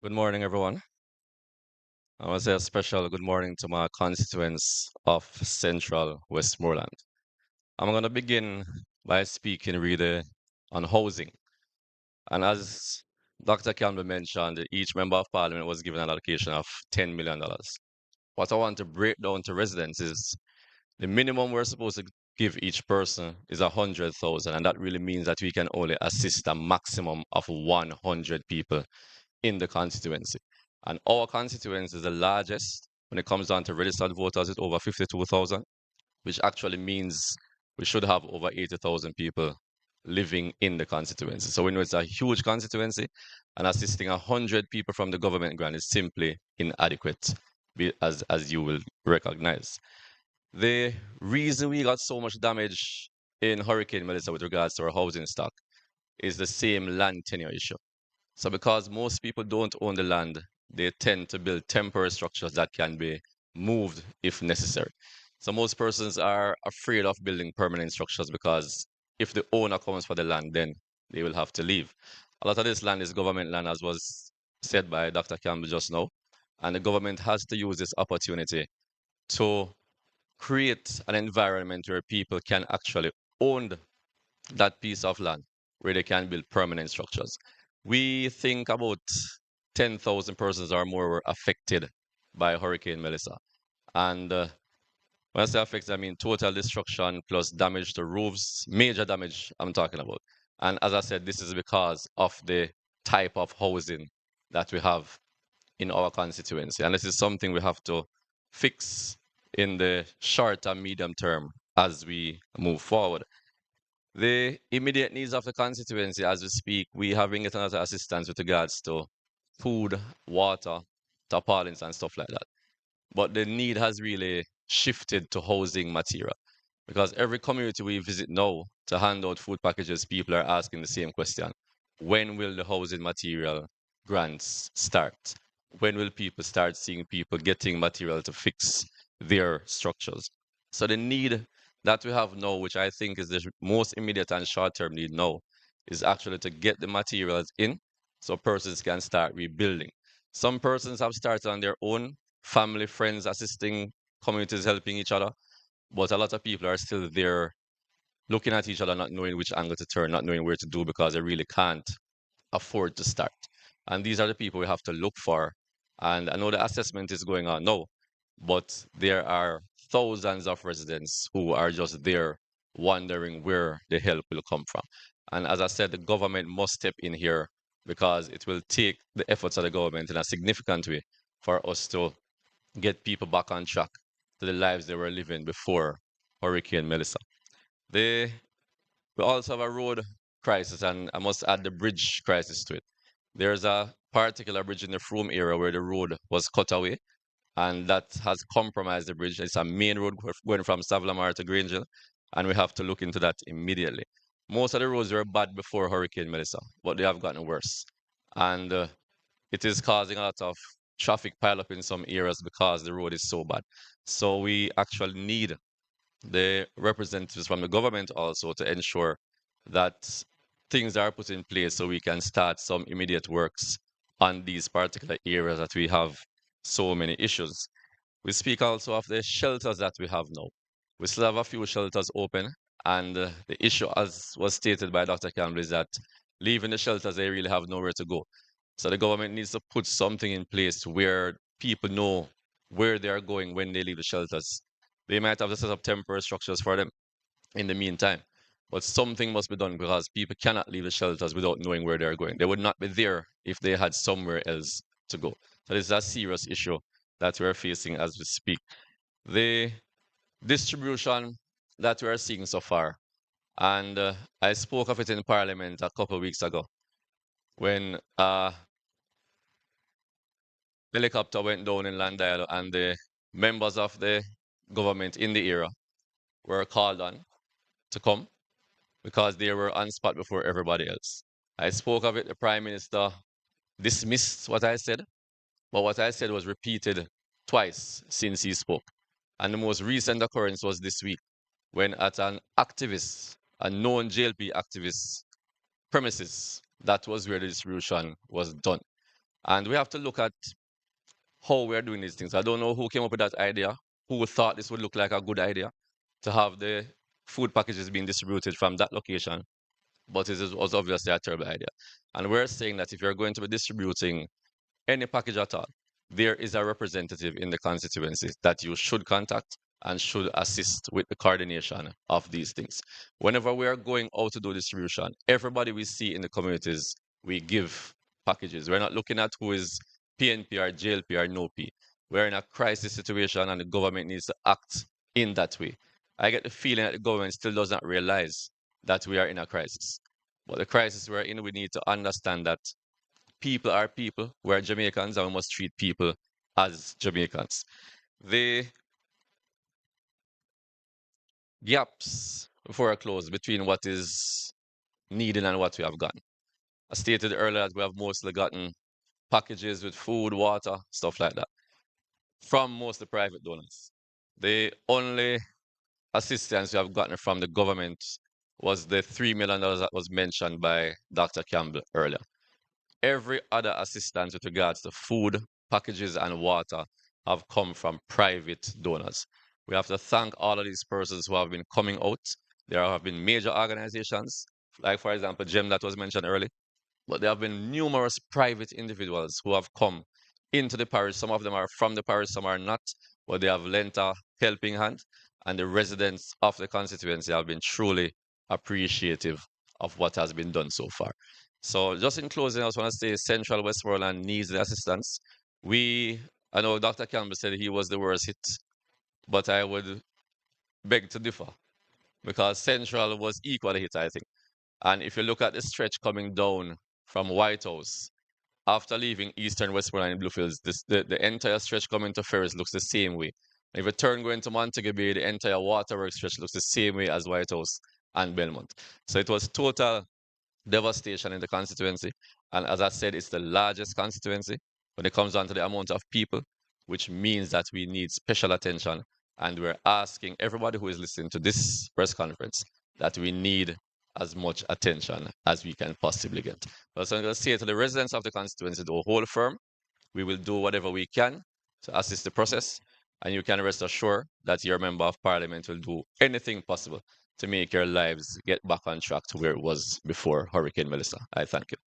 Good morning, everyone. I want to say a special good morning to my constituents of Central Westmoreland. I'm going to begin by speaking really on housing. And as Dr. Campbell mentioned, each member of parliament was given an allocation of $10 million. What I want to break down to residents is the minimum we're supposed to give each person is 100,000, and that really means that we can only assist a maximum of 100 people in the constituency. And our constituency is the largest when it comes down to registered voters with over 52,000, which actually means we should have over 80,000 people living in the constituency. So we know it's a huge constituency, and assisting 100 people from the government grant is simply inadequate, as you will recognize. The reason we got so much damage in Hurricane Melissa with regards to our housing stock is the same land tenure issue. So because most people don't own the land, they tend to build temporary structures that can be moved if necessary. So most persons are afraid of building permanent structures because if the owner comes for the land, then they will have to leave. A lot of this land is government land, as was said by Dr. Campbell just now, and the government has to use this opportunity to create an environment where people can actually own that piece of land where they can build permanent structures. We think about 10,000 persons or more were affected by Hurricane Melissa. And when I say affected, I mean total destruction plus damage to roofs, major damage I'm talking about. And as I said, this is because of the type of housing that we have in our constituency. And this is something we have to fix in the short and medium term as we move forward. The immediate needs of the constituency as we speak, we have been getting a lot of assistance with regards to food, water, tarpaulins, and stuff like that. But the need has really shifted to housing material because every community we visit now to hand out food packages, people are asking the same question. When will the housing material grants start? When will people start seeing people getting material to fix their structures? So the need that we have now, which I think is the most immediate and short-term need now, is actually to get the materials in so persons can start rebuilding. Some persons have started on their own, family, friends, assisting communities, helping each other, but a lot of people are still there looking at each other, not knowing which angle to turn, not knowing where to do because they really can't afford to start. And these are the people we have to look for. And I know the assessment is going on now, but there are thousands of residents who are just there wondering where the help will come from. And as I said, the government must step in here because it will take the efforts of the government in a significant way for us to get people back on track to the lives they were living before Hurricane Melissa. They we also have a road crisis, and I must add the bridge crisis to it. There's a particular bridge in the Frome area where the road was cut away, and that has compromised the bridge. It's a main road going from Savlamar to Grangeville, and we have to look into that immediately. Most of the roads were bad before Hurricane Melissa, but they have gotten worse. And it is causing a lot of traffic pileup in some areas because the road is so bad. So we actually need the representatives from the government also to ensure that things are put in place so we can start some immediate works on these particular areas that we have so many issues. We speak also of the shelters that we have now. We still have a few shelters open, and the issue, as was stated by Dr. Campbell, is that leaving the shelters, they really have nowhere to go. So the government needs to put something in place where people know where they are going when they leave the shelters. They might have to set up temporary structures for them in the meantime. But something must be done because people cannot leave the shelters without knowing where they're going. They would not be there if they had somewhere else to go. So this is a serious issue that we're facing as we speak. The distribution that we're seeing so far, and I spoke of it in Parliament a couple of weeks ago when a helicopter went down in Landale and the members of the government in the area were called on to come because they were on spot before everybody else. I spoke of it, the Prime Minister dismissed what I said, but what I said was repeated twice since he spoke. And the most recent occurrence was this week when at an activist, a known JLP activist premises, that was where the distribution was done. And we have to look at how we're doing these things. I don't know who came up with that idea, who thought this would look like a good idea to have the food packages being distributed from that location, but was obviously a terrible idea. And we're saying that if you're going to be distributing any package at all, there is a representative in the constituency that you should contact and should assist with the coordination of these things. Whenever we are going out to do distribution, everybody we see in the communities, we give packages. We're not looking at who is PNP or JLP or no P. We're in a crisis situation and the government needs to act in that way. I get the feeling that the government still does not realize that we are in a crisis. But the crisis we're in, we need to understand that people are people. We're Jamaicans and we must treat people as Jamaicans. The gaps before I close between what is needed and what we have gotten. I stated earlier that we have mostly gotten packages with food, water, stuff like that from mostly private donors. The only assistance we have gotten from the government was the $3 million that was mentioned by Dr. Campbell earlier. Every other assistance with regards to food, packages, and water have come from private donors. We have to thank all of these persons who have been coming out. There have been major organizations, like, for example, GEM that was mentioned earlier, but there have been numerous private individuals who have come into the parish. Some of them are from the parish, some are not, but they have lent a helping hand, and the residents of the constituency have been truly appreciative of what has been done so far. So, just in closing, I just want to say Central Westmoreland needs the assistance. I know Dr. Campbell said he was the worst hit, but I would beg to differ because Central was equally hit, I think. And if you look at the stretch coming down from White House, after leaving Eastern Westmoreland and Bluefields, the entire stretch coming to Ferris looks the same way. If you turn going to Montego Bay, the entire Waterworks stretch looks the same way as White House and Belmont. So it was total devastation in the constituency. And as I said, it's the largest constituency when it comes down to the amount of people, which means that we need special attention. And we're asking everybody who is listening to this press conference that we need as much attention as we can possibly get. So I'm going to say to the residents of the constituency, the whole firm, we will do whatever we can to assist the process. And you can rest assured that your member of parliament will do anything possible to make your lives get back on track to where it was before Hurricane Melissa. I thank you.